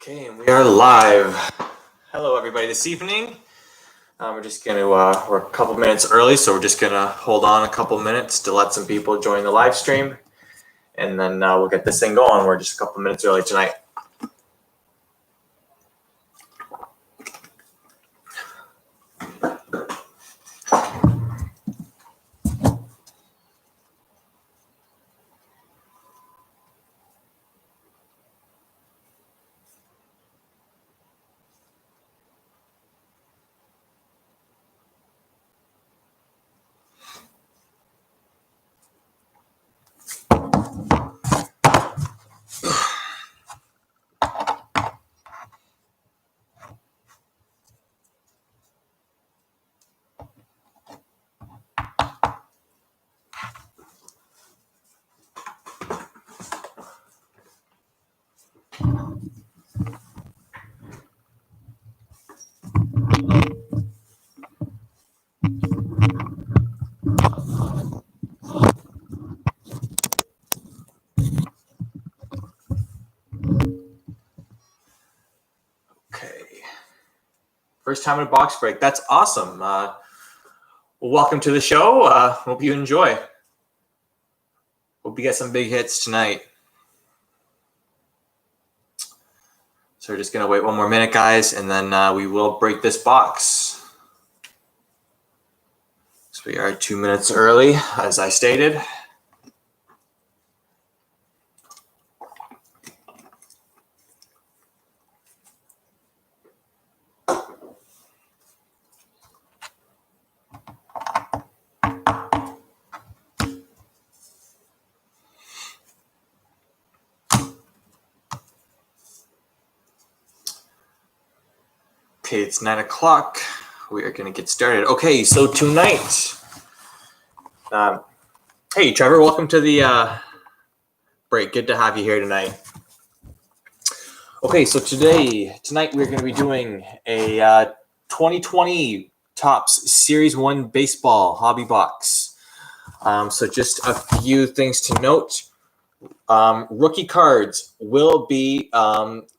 Okay, and we are live. Hello, everybody. This evening, we're just going to, we're a couple minutes early, so we're just going to hold on a couple minutes to let some people join the live stream, and then we'll get this thing going. We're just a couple minutes early tonight. First time in a box break. That's awesome. Well, welcome to the show. Hope you enjoy. Hope you get some big hits tonight. So we're just going to wait one more minute, guys, and then we will break this box. So we are 2 minutes early, as I stated. Okay, it's 9 o'clock. We are going to get started. Okay, so tonight, hey, Trevor, welcome to the break. Good to have you here tonight. Okay, so tonight we're going to be doing a 2020 Topps Series 1 Baseball Hobby Box. So just a few things to note. Rookie cards will be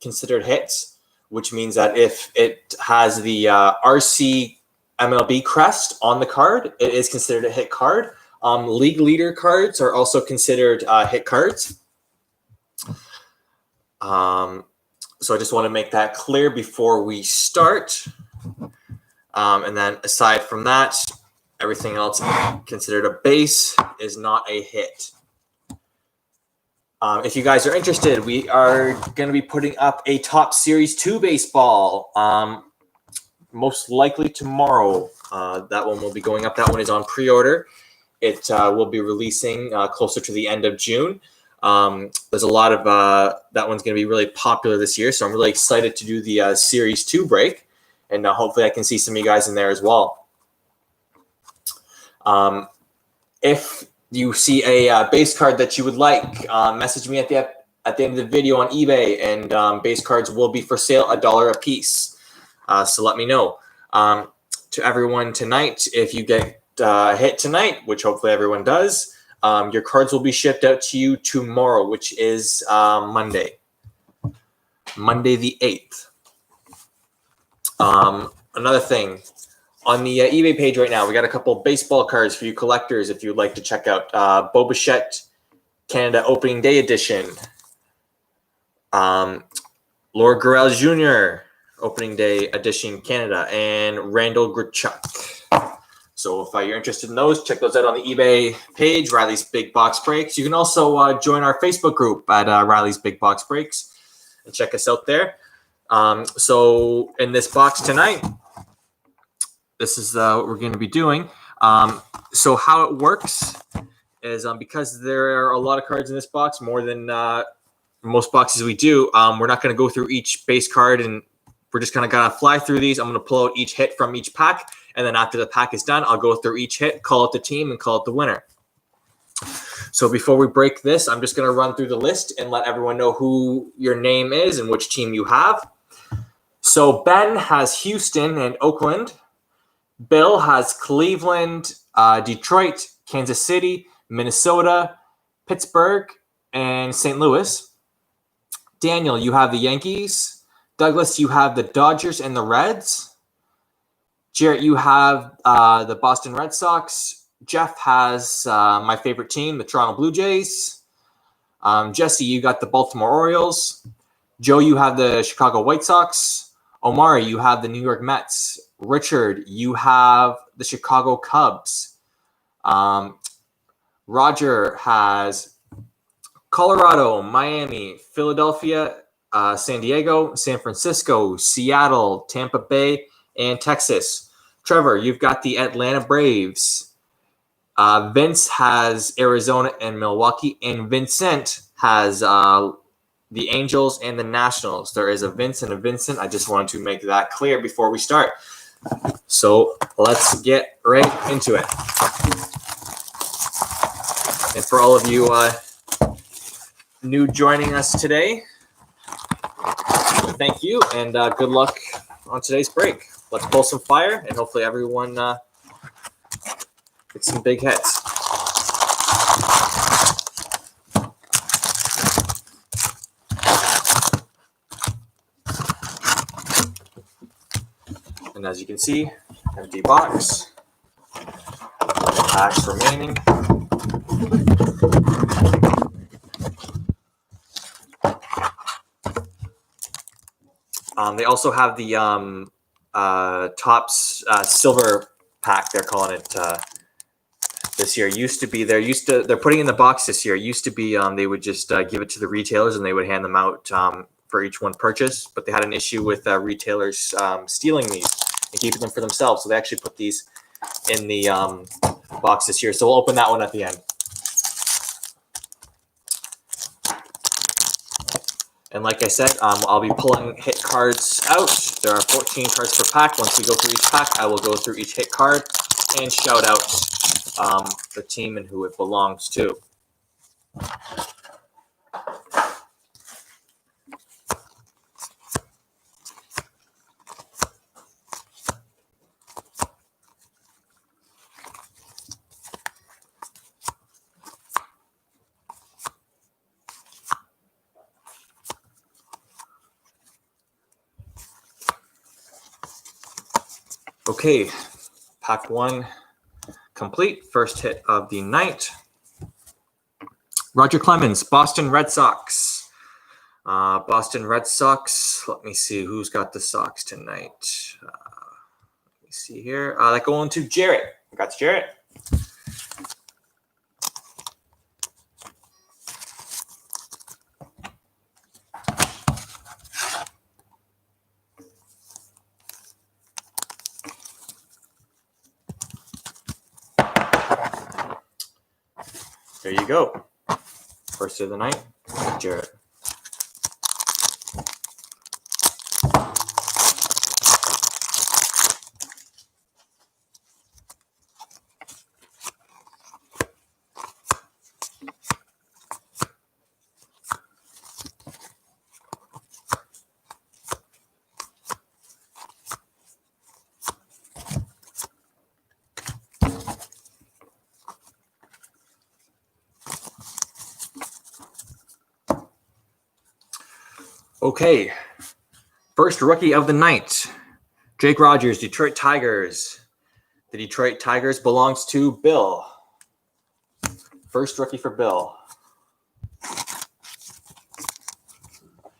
considered hits, which means that if it has the RC MLB crest on the card, it is considered a hit card. League leader cards are also considered hit cards. So I just want to make that clear before we start. And then aside from that, everything else considered a base is not a hit. If you guys are interested, we are going to be putting up a Topps Series 2 baseball, most likely tomorrow. That one will be going up. That one is on pre-order. It will be releasing closer to the end of June. There's a lot of that one's going to be really popular this year, so I'm really excited to do the Series 2 break, and hopefully I can see some of you guys in there as well. If you see a base card that you would like, message me at the end of the video on eBay, and base cards will be for sale $1 a piece. So let me know. To everyone tonight, if you get hit tonight, which hopefully everyone does, your cards will be shipped out to you tomorrow, which is Monday the 8th. Another thing. On the eBay page right now, we got a couple baseball cards for you collectors if you'd like to check out. Bo Bichette Canada Opening Day Edition. Laura Gurriel Jr. Opening Day Edition Canada. And Randall Grichuk. So if you're interested in those, check those out on the eBay page, Riley's Big Box Breaks. You can also join our Facebook group at Riley's Big Box Breaks and check us out there. So in this box tonight, this is what we're going to be doing. So how it works is because there are a lot of cards in this box, more than most boxes we do, we're not going to go through each base card, and we're just kind of going to fly through these. I'm going to pull out each hit from each pack, and then after the pack is done, I'll go through each hit, call out the team, and call out the winner. So before we break this, I'm just going to run through the list and let everyone know who your name is and which team you have. So Ben has Houston and Oakland. Bill has Cleveland, Detroit, Kansas City, Minnesota, Pittsburgh, and St. Louis. Daniel, you have the Yankees. Douglas, you have the Dodgers and the Reds. Jarrett, you have the Boston Red Sox. Jeff has my favorite team, the Toronto Blue Jays. Jesse, you got the Baltimore Orioles. Joe, you have the Chicago White Sox. Omari, you have the New York Mets. Richard, you have the Chicago Cubs. Roger has Colorado, Miami, Philadelphia, San Diego, San Francisco, Seattle, Tampa Bay, and Texas. Trevor, you've got the Atlanta Braves. Vince has Arizona and Milwaukee, and Vincent has the Angels and the Nationals. There is a Vince and a Vincent. I just wanted to make that clear before we start. So let's get right into it. And for all of you new joining us today, thank you, and good luck on today's break. Let's pull some fire, and hopefully everyone gets some big hits. And as you can see, empty box, packs remaining. They also have the Topps silver pack. They're calling it this year. They're putting in the box this year. It used to be they would just give it to the retailers and they would hand them out for each one purchase. But they had an issue with retailers stealing these and keeping them for themselves. So they actually put these in the box this year. So we'll open that one at the end. And like I said, I'll be pulling hit cards out. There are 14 cards per pack. Once we go through each pack, I will go through each hit card and shout out the team and who it belongs to. Okay, pack one complete. First hit of the night. Roger Clemens, Boston Red Sox. Boston Red Sox. Let me see who's got the Sox tonight. Let me see here. That going to Jarrett. Congrats, Jarrett. There you go. First of the night, Jarrett. Okay, first rookie of the night, Jake Rogers, Detroit Tigers. The Detroit Tigers belongs to Bill. First rookie for Bill.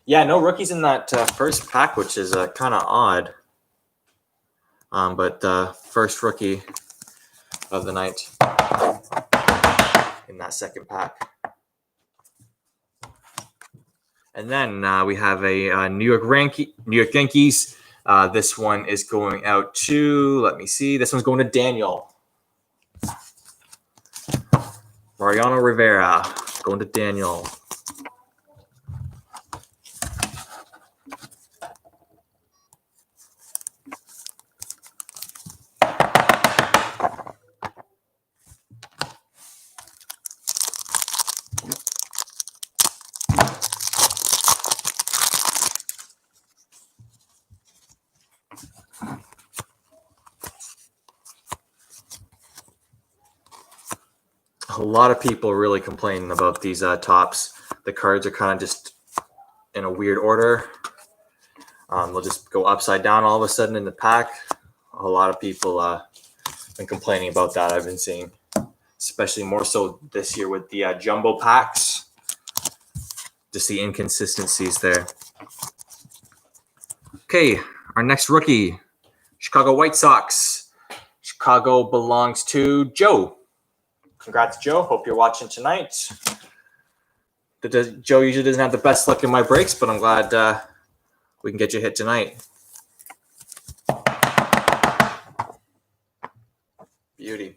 Yeah, no rookies in that first pack, which is kind of odd. But first rookie of the night in that second pack. And then we have a New York Yankees. This one is going out to, let me see. This one's going to Daniel. Mariano Rivera going to Daniel. lot of people really complaining about these tops. The cards are kind of just in a weird order. They'll just go upside down all of a sudden in the pack. A lot of people been complaining about that. I've been seeing, especially more so this year with the jumbo packs. Just the inconsistencies there. Okay, our next rookie, Chicago White Sox. Chicago belongs to Joe. Congrats, Joe. Hope you're watching tonight. Joe usually doesn't have the best luck in my breaks, but I'm glad we can get you a hit tonight. Beauty.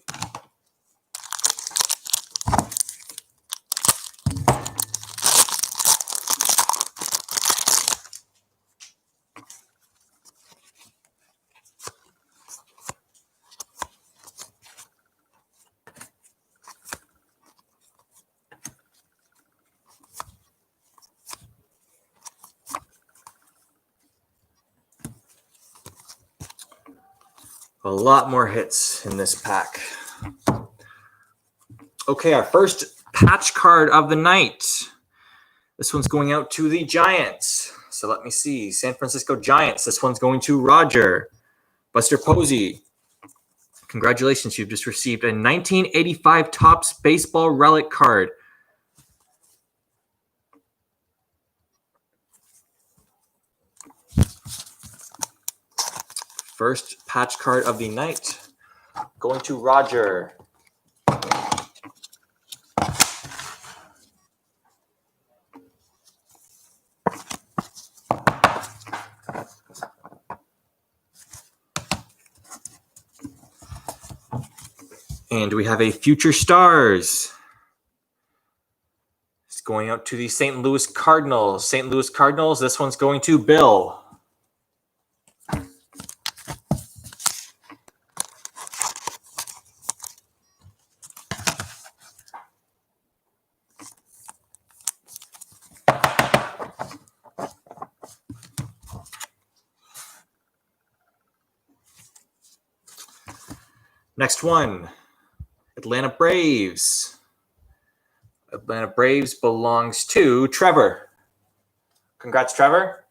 A lot more hits in this pack. Okay, our first patch card of the night. This one's going out to the Giants. So let me see. San Francisco Giants. This one's going to Roger. Buster Posey. Congratulations, you've just received a 1985 Topps Baseball Relic card. First patch card of the night. Going to Roger. And we have a Future Stars. It's going out to the St. Louis Cardinals. St. Louis Cardinals, this one's going to Bill. Next one, Atlanta Braves. Atlanta Braves belongs to Trevor. Congrats, Trevor.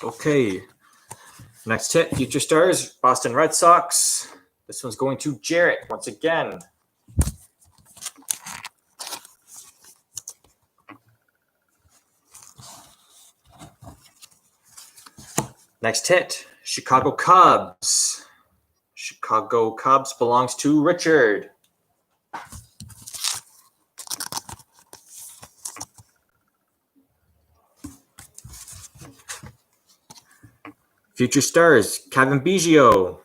Okay, next hit, Future Stars, Boston Red Sox. This one's going to Jarrett once again. Next hit, Chicago Cubs. Chicago Cubs belongs to Richard. Future Stars, Kevin Biggio.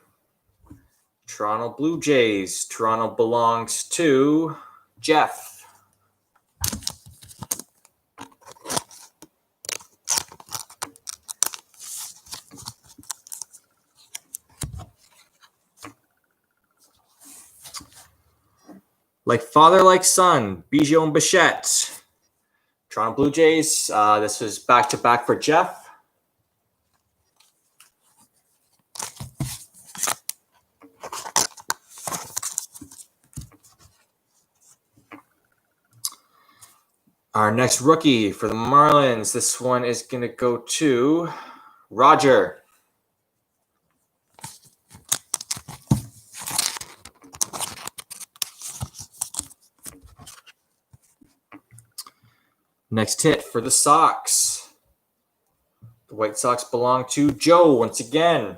Toronto Blue Jays. Toronto belongs to Jeff. Like father, like son, Biggio and Bichette. Toronto Blue Jays. This was back-to-back for Jeff. Our next rookie for the Marlins. This one is going to go to Roger. Next hit for the Sox. The White Sox belong to Joe once again.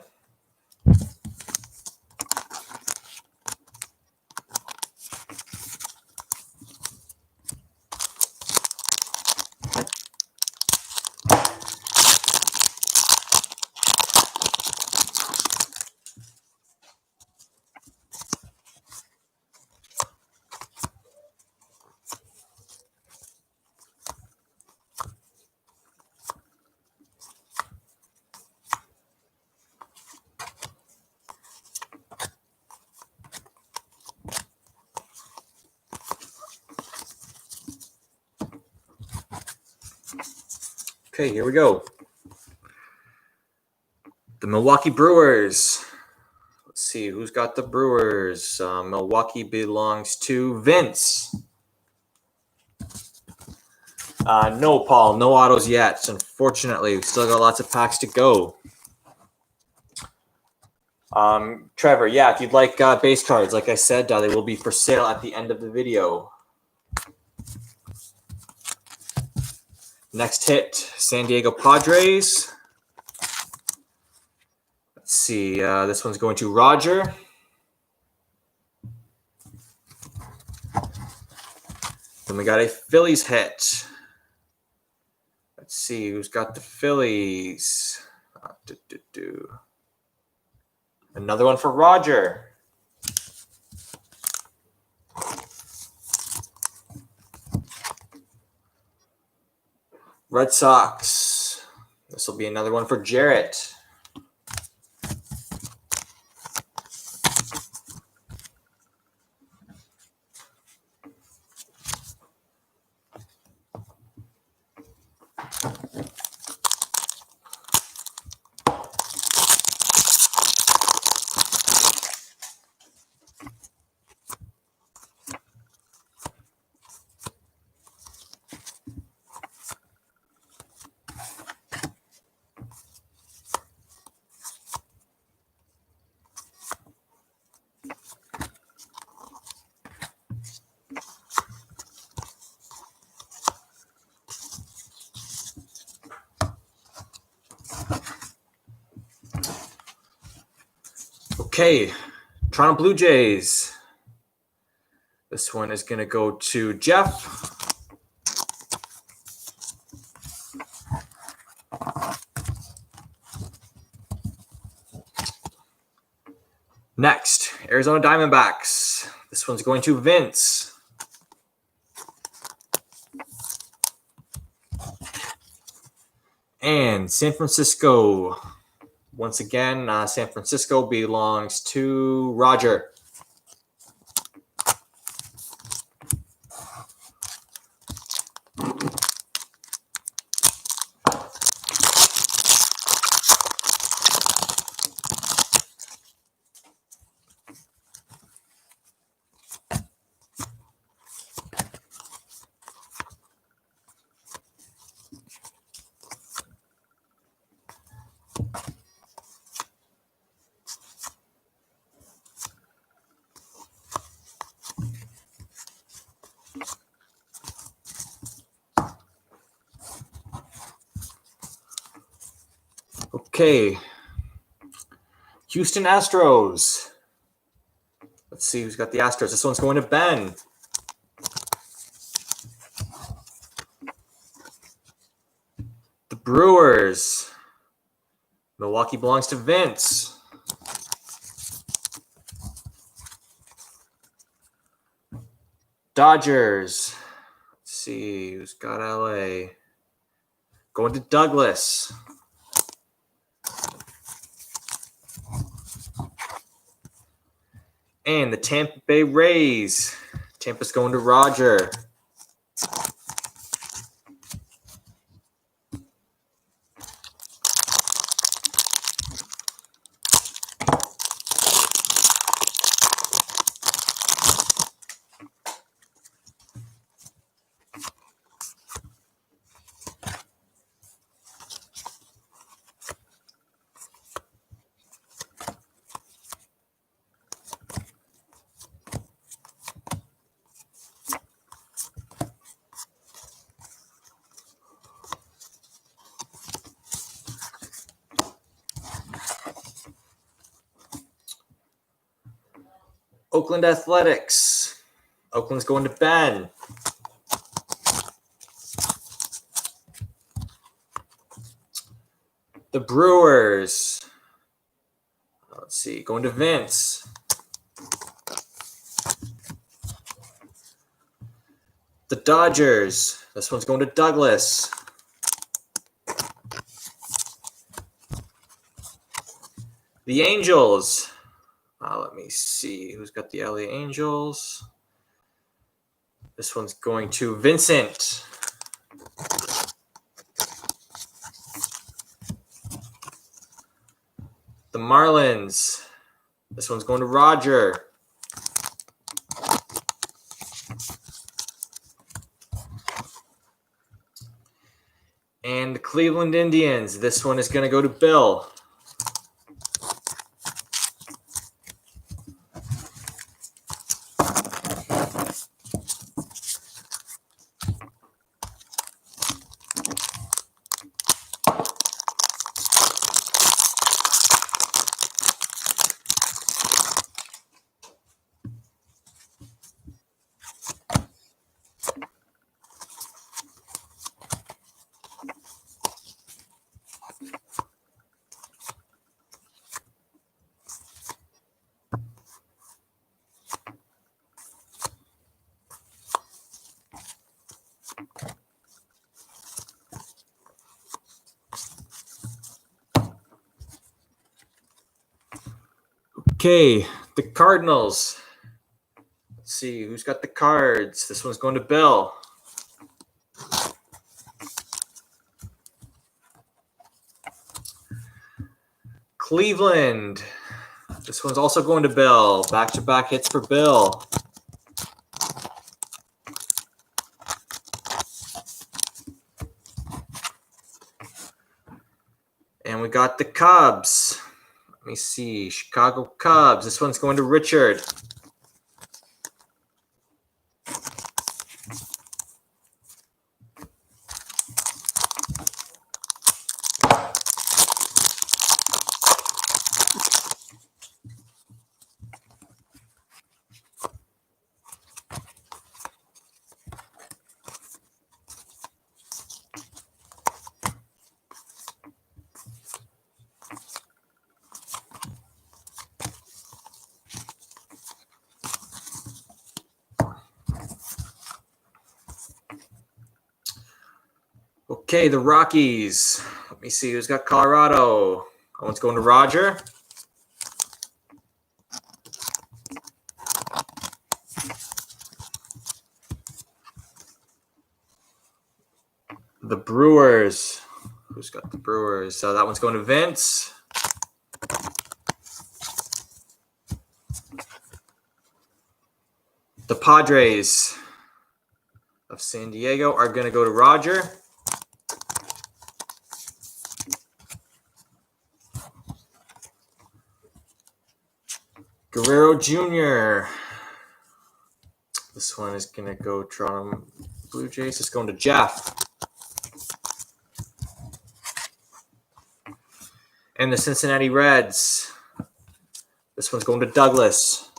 Okay, here we go. The Milwaukee Brewers. Let's see who's got the Brewers. Milwaukee belongs to Vince. No, Paul, no autos yet. Unfortunately, we still got lots of packs to go. Trevor, yeah, if you'd like base cards, like I said, they will be for sale at the end of the video. Next hit, San Diego Padres. Let's see, this one's going to Roger. Then we got a Phillies hit. Let's see who's got the Phillies. Another one for Roger. Red Sox. This will be another one for Jarrett. Okay, Toronto Blue Jays. This one is going to go to Jeff. Next, Arizona Diamondbacks. This one's going to Vince. And San Francisco. Once again, San Francisco belongs to Roger. Okay, Houston Astros. Let's see who's got the Astros. This one's going to Ben. The Brewers. Milwaukee belongs to Vince. Dodgers. Let's see who's got LA. Going to Douglas. And the Tampa Bay Rays. Tampa's going to Roger. Oakland Athletics. Oakland's going to Ben. The Brewers. Let's see, going to Vince. The Dodgers. This one's going to Douglas. The Angels. Let me see who's got the LA Angels. This one's going to Vincent. Marlins. This one's going to Roger. And the Cleveland Indians. This one is going to go to Bill. Okay, the Cardinals. Let's see who's got the cards. This one's going to Bill. Cleveland. This one's also going to Bill. Back-to-back hits for Bill. And we got the Cubs. Let me see. Chicago Cubs. This one's going to Richard. Okay, the Rockies. Let me see who's got Colorado. That one's going to Roger. The Brewers. Who's got the Brewers? So that one's going to Vince. The Padres of San Diego are going to go to Roger. Guerrero Jr. This one is going to go Toronto Blue Jays. It's going to Jeff. And the Cincinnati Reds. This one's going to Douglas.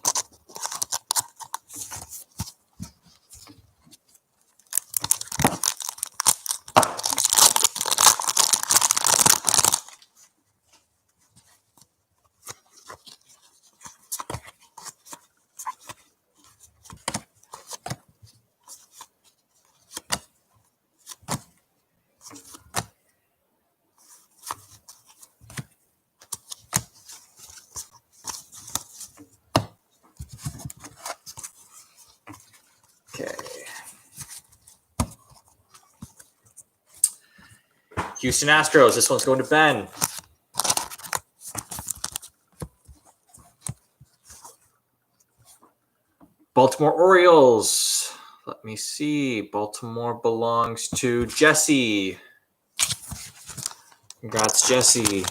Houston Astros. This one's going to Ben. Baltimore Orioles. Let me see. Baltimore belongs to Jesse. Congrats, Jesse.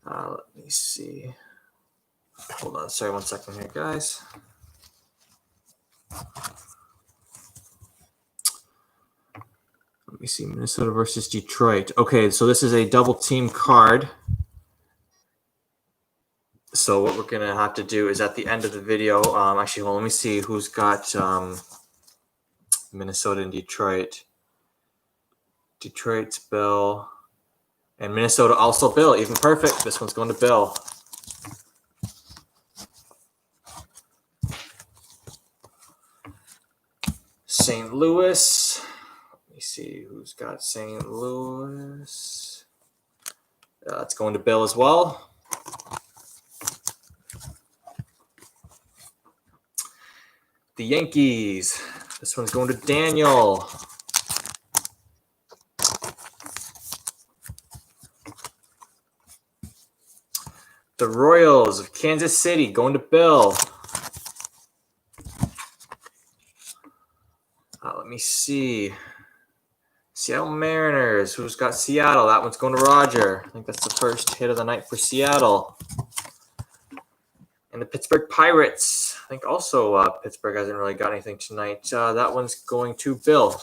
Let me see. Hold on. Sorry, 1 second here, guys. Let me see. Minnesota versus Detroit. Okay, so this is a double team card. So what we're going to have to do is at the end of the video, actually, well, let me see who's got Minnesota and Detroit. Detroit's Bill. And Minnesota also Bill. Even perfect. This one's going to Bill. St. Louis. Let me see who's got St. Louis. It's going to Bill as well. The Yankees. This one's going to Daniel. the Royals of Kansas City going to Bill. Let me see. Seattle Mariners. Who's got Seattle? That one's going to Roger. I think that's the first hit of the night for Seattle. And the Pittsburgh Pirates. I think also Pittsburgh hasn't really got anything tonight. That one's going to Bill.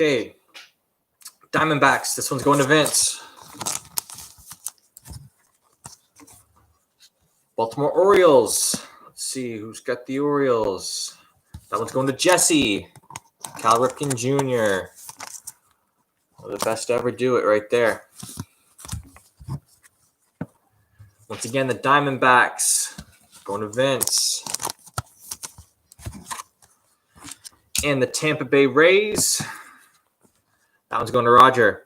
Okay, Diamondbacks. This one's going to Vince. Baltimore Orioles. Let's see who's got the Orioles. That one's going to Jesse. Cal Ripken Jr. One of the best to ever do it right there. Once again, the Diamondbacks going to Vince. And the Tampa Bay Rays. That one's going to Roger.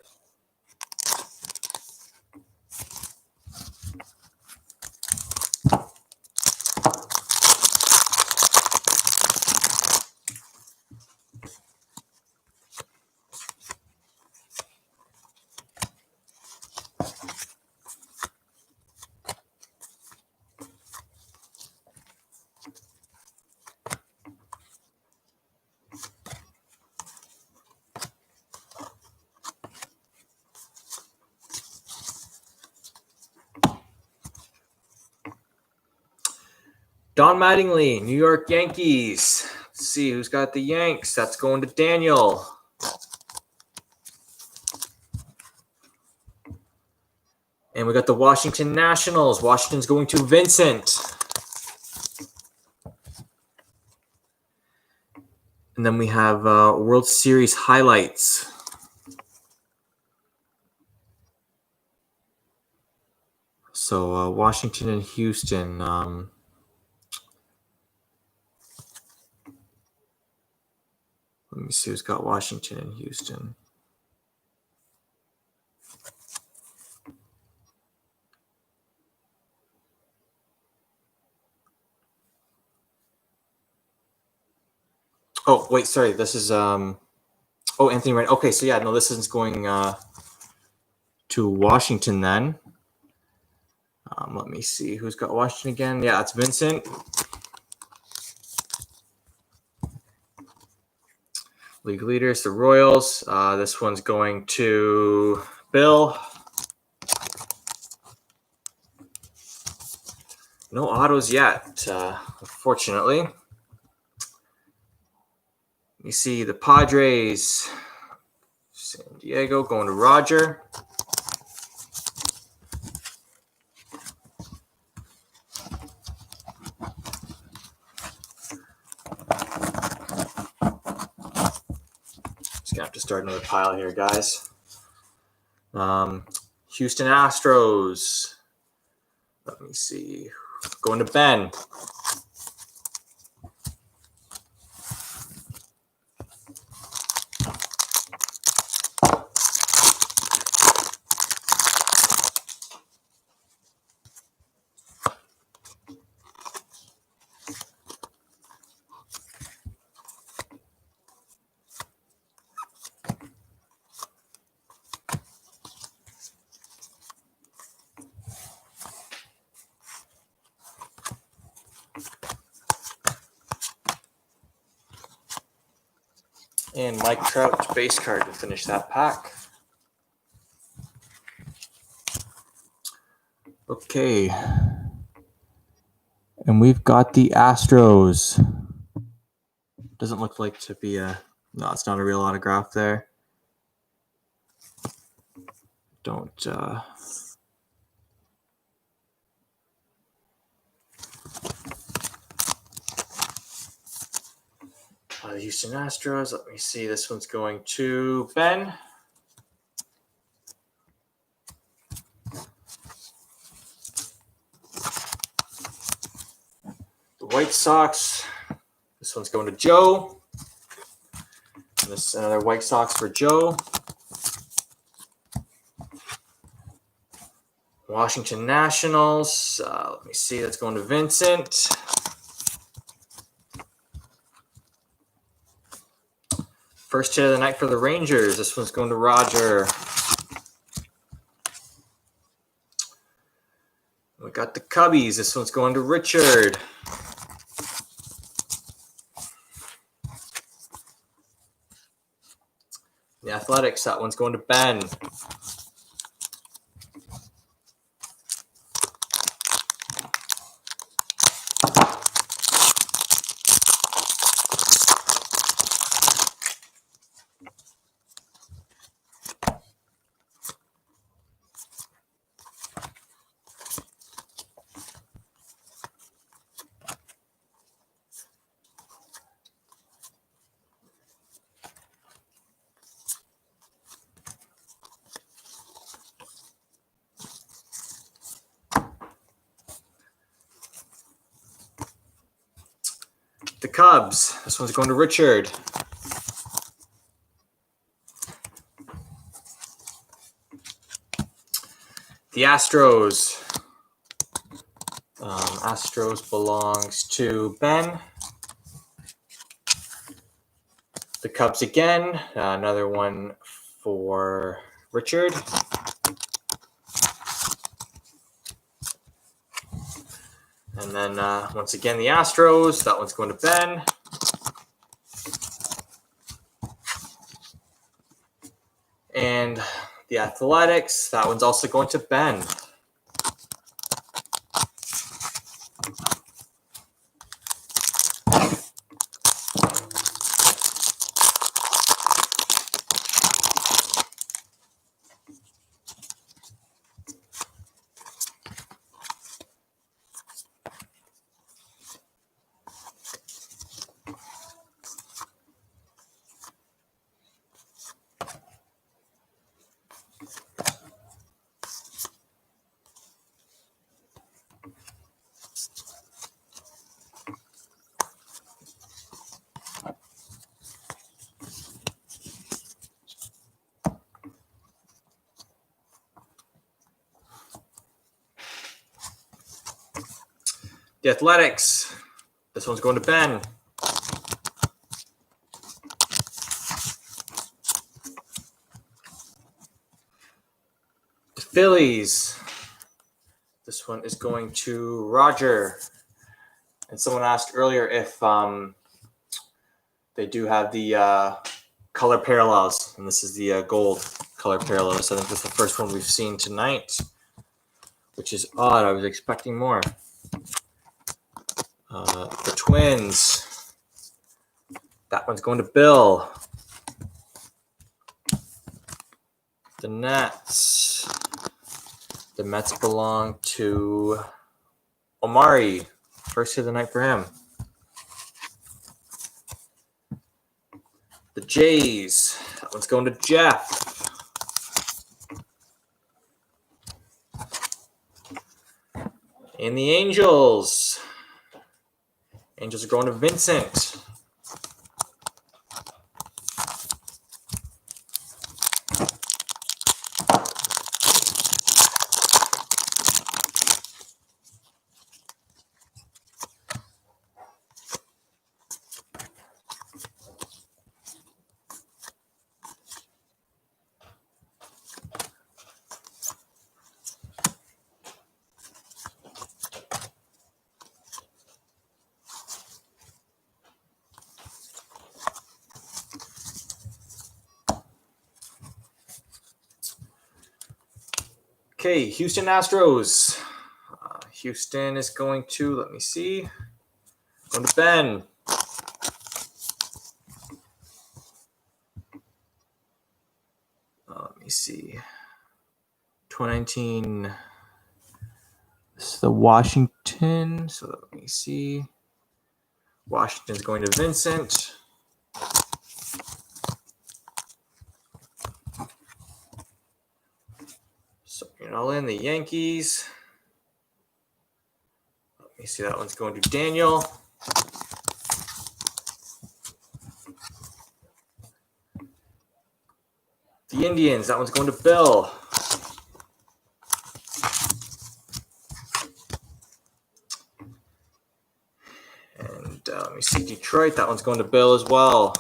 Don Mattingly, New York Yankees. Let's see who's got the Yanks. That's going to Daniel. And we got the Washington Nationals. Washington's going to Vincent. And then we have World Series highlights. So Washington and Houston. Let me see who's got Washington and Houston. Oh, wait, sorry. This is Anthony Rand. Okay, so yeah, no, this is going to Washington then. Let me see who's got Washington again. Yeah, it's Vincent. League leaders, the Royals. This one's going to Bill. No autos yet, unfortunately. You see the Padres, San Diego going to Roger. Just gonna have to start another pile here, guys. Houston Astros. Let me see. Going to Ben. And Mike Trout base card to finish that pack. Okay. And we've got the Astros. Doesn't look like to be a... No, it's not a real autograph there. Don't... The Houston Astros. Let me see. This one's going to Ben. White Sox. This one's going to Joe. And this another White Sox for Joe. Washington Nationals. Let me see. That's going to Vincent. First hit of the night for the Rangers. This one's going to Roger. We got the Cubbies. This one's going to Richard. The Athletics. That one's going to Ben. The Cubs. This one's going to Richard. The Astros. Astros belongs to Ben. The Cubs again. Another one for Richard. And then once again, the Astros. That one's going to Ben. And the Athletics. That one's also going to Ben. The Athletics. This one's going to Ben. The Phillies. This one is going to Roger. And someone asked earlier if they do have the color parallels. And this is the gold color parallels. I think that's the first one we've seen tonight, which is odd. I was expecting more. The Twins. That one's going to Bill. The Nets. The Mets belong to Omari. First hit of the night for him. The Jays. That one's going to Jeff. And the Angels. Angels are going to Vincent. Okay, Houston Astros. Houston is going to, let me see, going to Ben. Let me see. 2019. This is the Washington. So let me see. Washington's going to Vincent. All in the Yankees. Let me see, that one's going to Daniel. The Indians, that one's going to Bill. And let me see, Detroit, that one's going to Bill as well.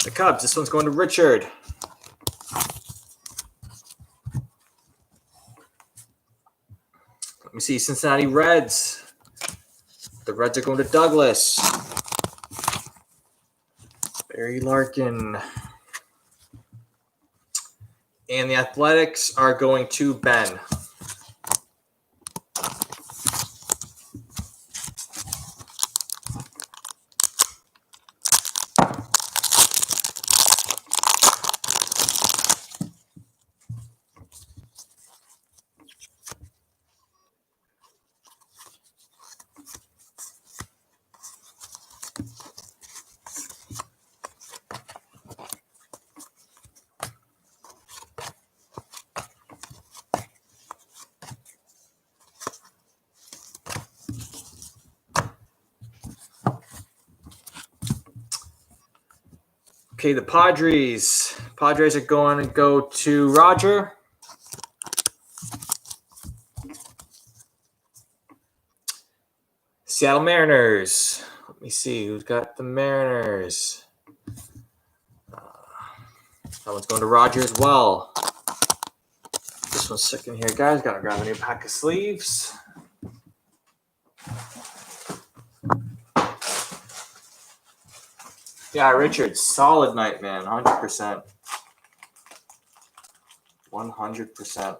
The Cubs, this one's going to Richard. Let me see, Cincinnati Reds. The Reds are going to Douglas. Barry Larkin. And the Athletics are going to Ben. Okay, the Padres. Padres are going to go to Roger. Seattle Mariners. Let me see who's got the Mariners. That one's going to Roger as well. Just 1 second here, guys. Gotta grab a new pack of sleeves. Yeah, Richard, solid night, man. 100%. 100%.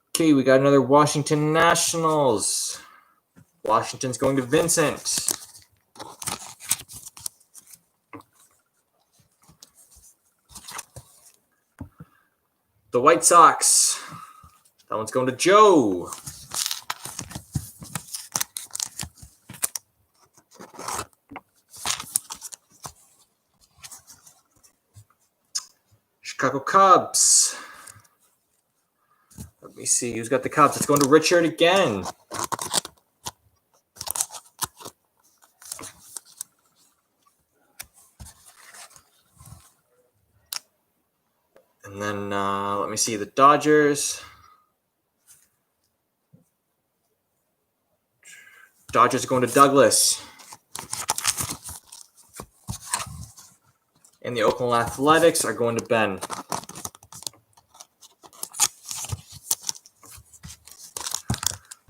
Okay, we got another Washington Nationals. Washington's going to Vincent. The White Sox. That one's going to Joe. Chicago Cubs. Let me see who's got the Cubs. It's going to Richard again. And then let me see the Dodgers. Dodgers are going to Douglas. And the Oakland Athletics are going to Ben.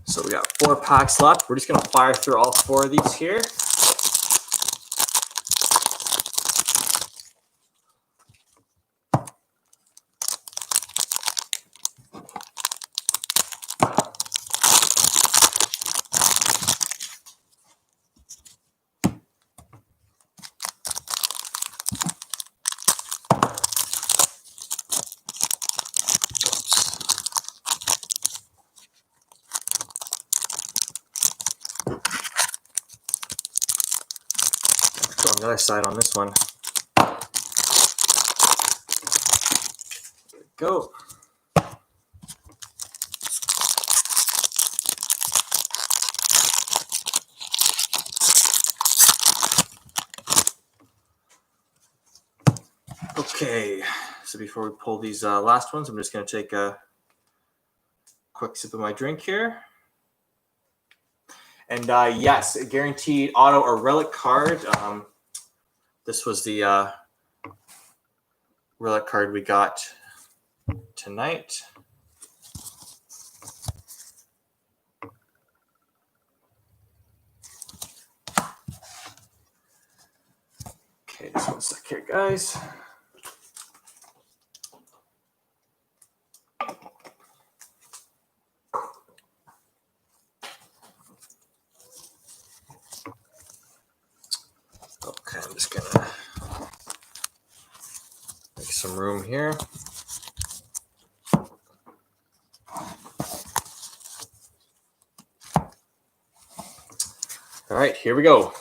So we got 4 packs left. We're just going to fire through all 4 of these here. Go on the other side on this one. There we go. Okay, so before we pull these last ones, I'm just going to take a quick sip of my drink here. And yes, a guaranteed auto or relic card. This was the relic card we got tonight. Okay, just 1 sec here, guys. Just gonna make some room here. All right, here we go.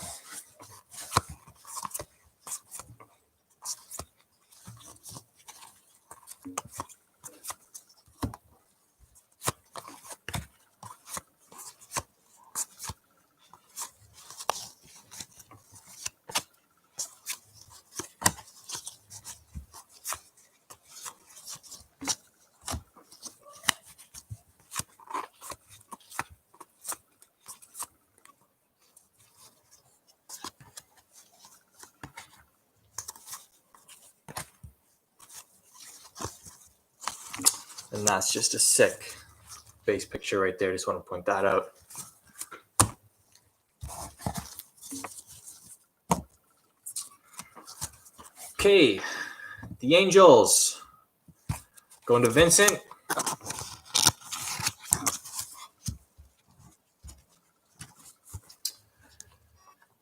And that's just a sick base picture right there. Just want to point that out. Okay, the Angels going to Vincent.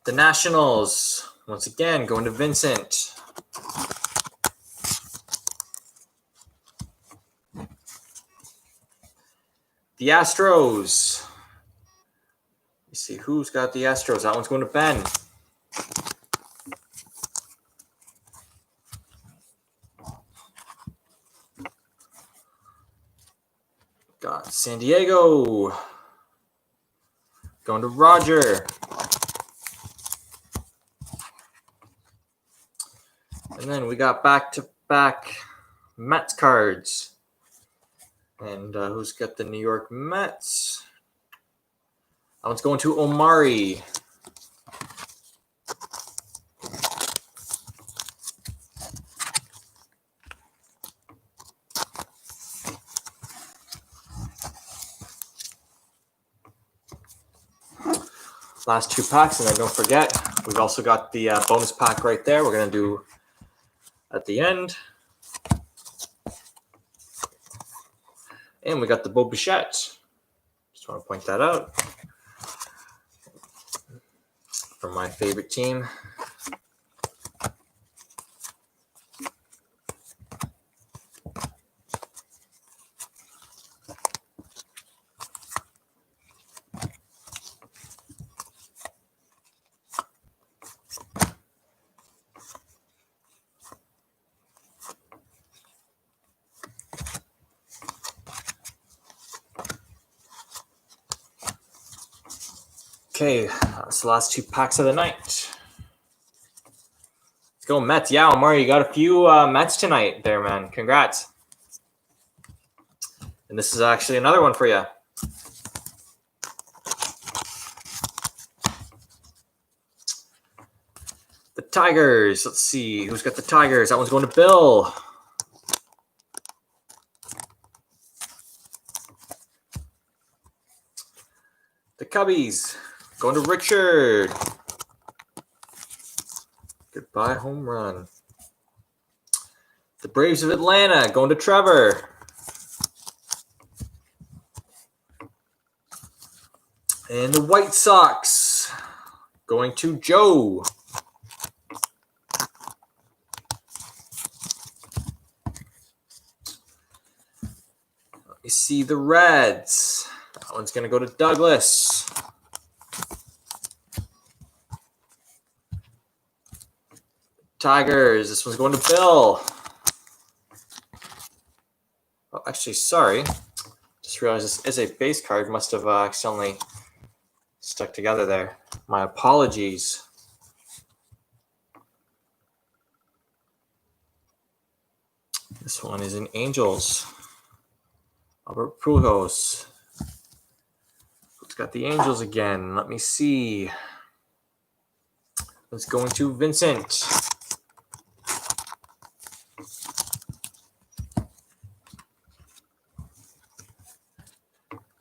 The Nationals, once again, going to Vincent. The Astros. Let's see who's got the Astros. That one's going to Ben. Got San Diego. Going to Roger. And then we got back-to-back Mets cards. And who's got the New York Mets? That one's going to Omari. Last two packs, and then don't forget, we've also got the bonus pack right there. We're going to do at the end. And we got the Bo Bichette. Just want to point that out. From my favorite team. Okay, that's the last two packs of the night. Let's go Mets. Yeah, Omar, you got a few Mets tonight there, man. Congrats. And this is actually another one for you. The Tigers. Let's see. Who's got the Tigers? That one's going to Bill. The Cubbies. Going to Richard. Goodbye, home run. The Braves of Atlanta going to Trevor. And the White Sox going to Joe. Let me see the Reds. That one's going to go to Douglas. Tigers. This one's going to Bill. Oh, actually, sorry. Just realized this is a base card. Must have accidentally stuck together there. My apologies. This one is in Angels. Albert Pujols. It's got the Angels again. Let me see. Let's go into Vincent.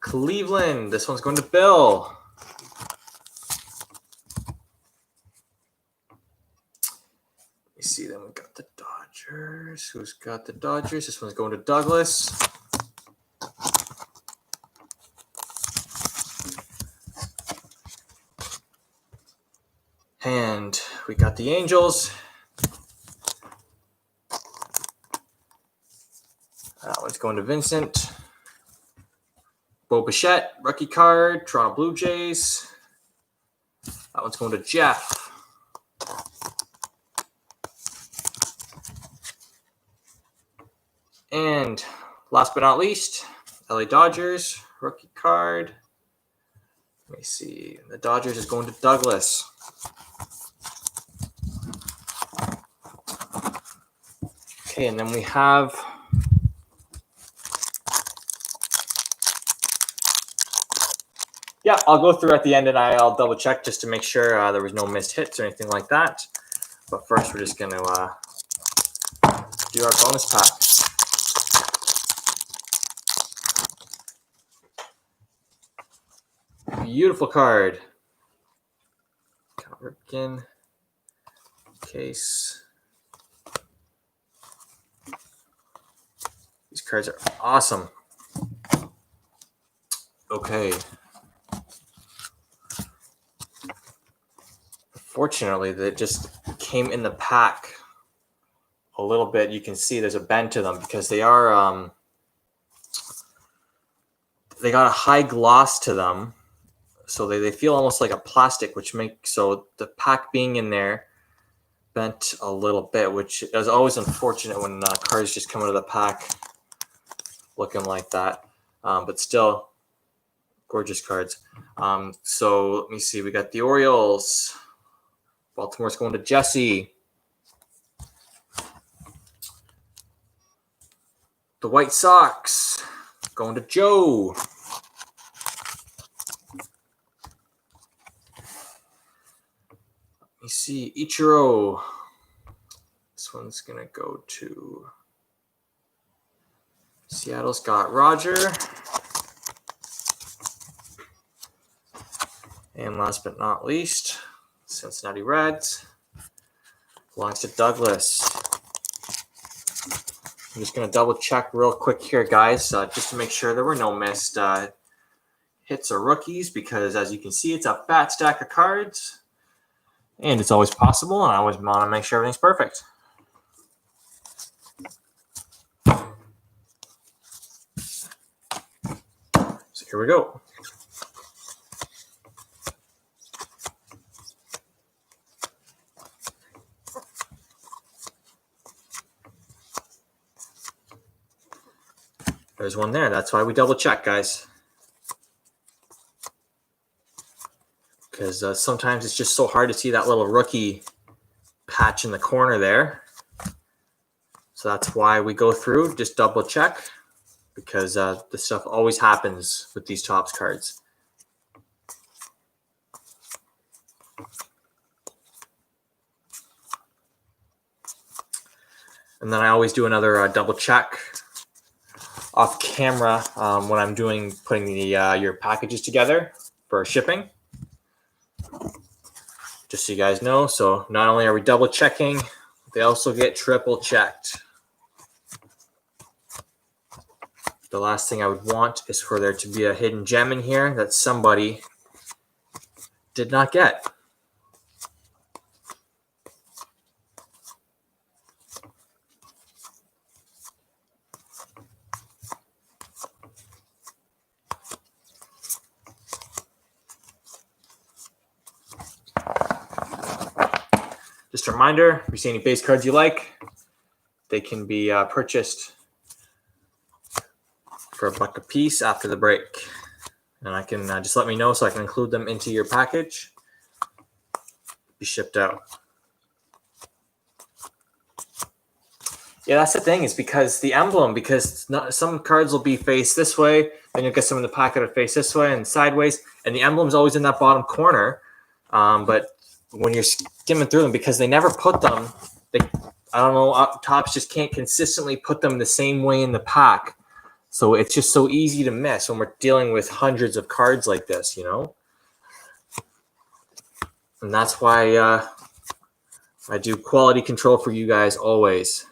Cleveland. This one's going to Bill. Let me see. Then we got the Dodgers. Who's got the Dodgers? This one's going to Douglas. And we got the Angels. That one's going to Vincent. Bo Bichette, rookie card, Toronto Blue Jays. That one's going to Jeff. And last but not least, LA Dodgers, rookie card. Let me see. The Dodgers is going to Douglas. Okay, and then we have I'll go through at the end and I'll double check just to make sure there was no missed hits or anything like that. But first, we're just going to do our bonus pack. Beautiful card. Cal Ripken. Case. These cards are awesome. Okay. Fortunately, that just came in the pack a little bit. You can see there's a bend to them because they are they got a high gloss to them, so they feel almost like a plastic, which makes so the pack being in there bent a little bit, which is always unfortunate when cards just come out of the pack looking like that. But still, gorgeous cards. So let me see. We got the Orioles. Baltimore's going to Jesse. The White Sox going to Joe. Let me see. Ichiro. This one's going to go to Seattle's got Roger. And last but not least, Cincinnati Reds belongs to Douglas. I'm just going to double check real quick here, guys, just to make sure there were no missed hits or rookies, because as you can see, it's a fat stack of cards, and it's always possible, and I always want to make sure everything's perfect. So here we go. There's one there. That's why we double check, guys. Because sometimes it's just so hard to see that little rookie patch in the corner there. So that's why we go through, just double check, because this stuff always happens with these Topps cards. And then I always do another double check off camera when I'm putting the your packages together for shipping, just so you guys know. So not only are we double checking, they also get triple checked. The last thing I would want is for there to be a hidden gem in here that somebody did not get. Just a reminder, if you see any base cards you like, they can be purchased for $1 a piece after the break. And I can just let me know so I can include them into your package. Be shipped out. Yeah, that's the thing, is because the emblem, some cards will be faced this way, then you'll get some in the packet that are faced this way and sideways, and the emblem's always in that bottom corner. But when you're skimming through them, because they never put them, I don't know, Topps just can't consistently put them the same way in the pack. So it's just so easy to miss when we're dealing with hundreds of cards like this, you know? And that's why I do quality control for you guys always.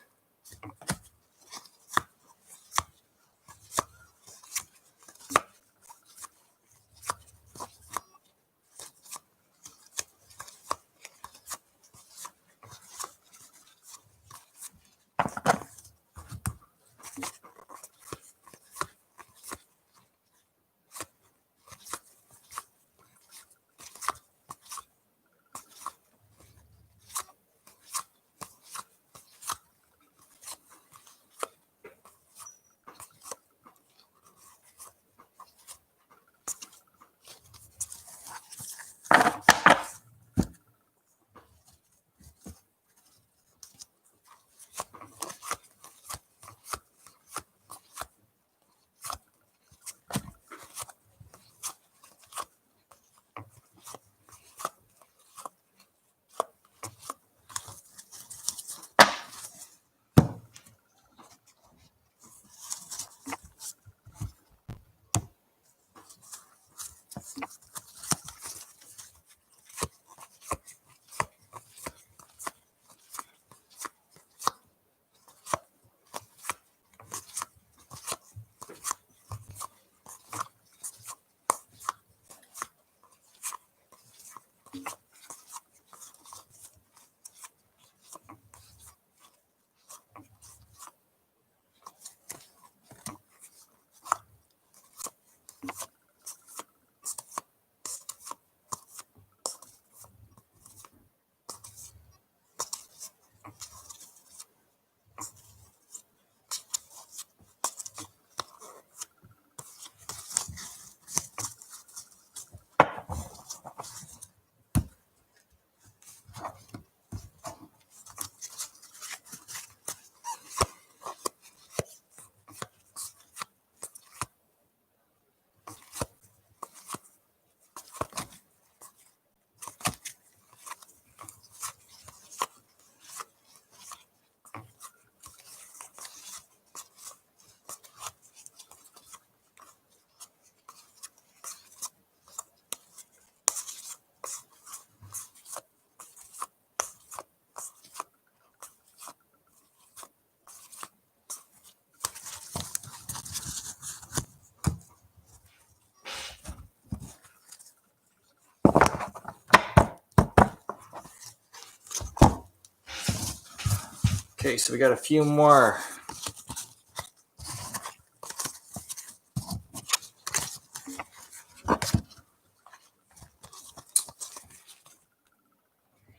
Okay, so we got a few more.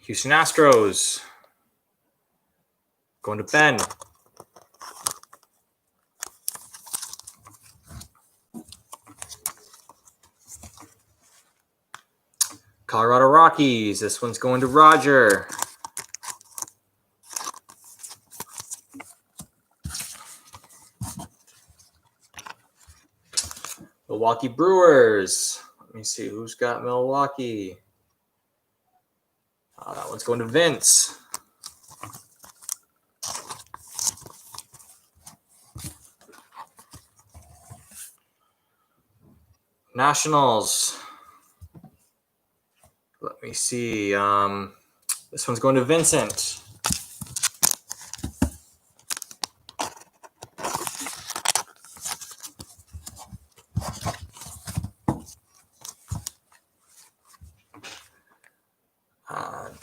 Houston Astros. Going to Ben. Colorado Rockies. This one's going to Roger. Milwaukee Brewers. Let me see who's got Milwaukee. That one's going to Vince. Nationals. Let me see. This one's going to Vincent.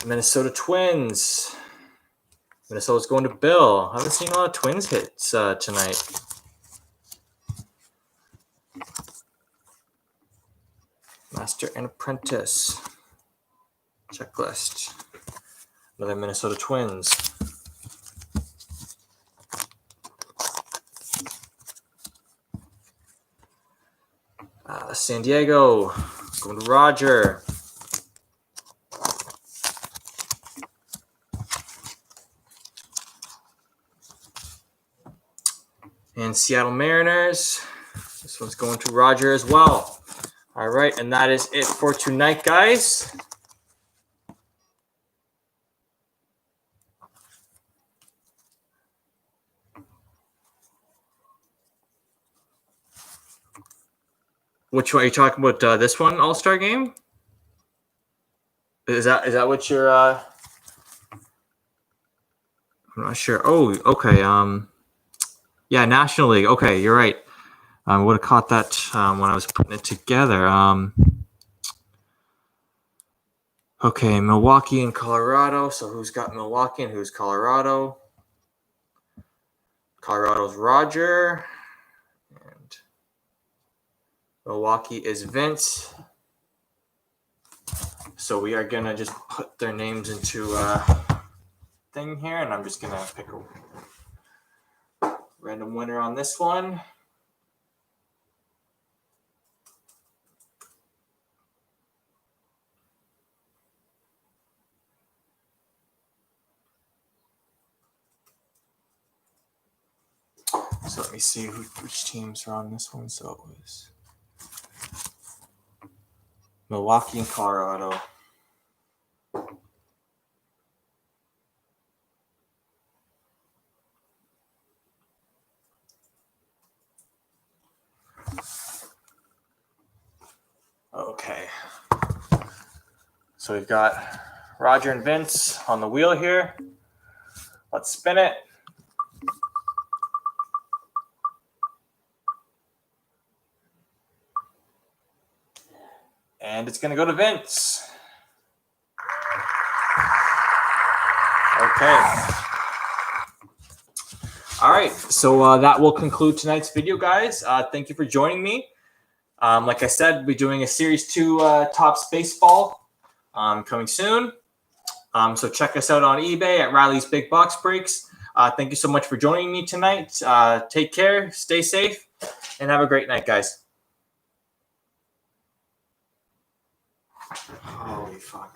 Minnesota Twins. Minnesota's going to Bill. I haven't seen a lot of Twins hits tonight. Master and Apprentice. Checklist. Another Minnesota Twins. San Diego. Going to Roger. And Seattle Mariners. This one's going to Roger as well. All right, and that is it for tonight, guys. Which one are you talking about? This one, All-Star Game? Is that what you're? I'm not sure. Oh, okay. Yeah, National League. Okay, you're right. I would have caught that when I was putting it together. Okay, Milwaukee and Colorado. So who's got Milwaukee and who's Colorado? Colorado's Roger. And Milwaukee is Vince. So we are going to just put their names into a thing here. And I'm just going to pick a random winner on this one. So let me see which teams are on this one. So it was Milwaukee and Colorado. Okay. So we've got Roger and Vince on the wheel here. Let's spin it. And it's going to go to Vince. Okay. All right. So that will conclude tonight's video, guys. Thank you for joining me. Like I said, we'll be doing a Series 2 Topps Baseball coming soon. So check us out on eBay at Riley's Big Box Breaks. Thank you so much for joining me tonight. Take care, stay safe, and have a great night, guys. Holy fuck.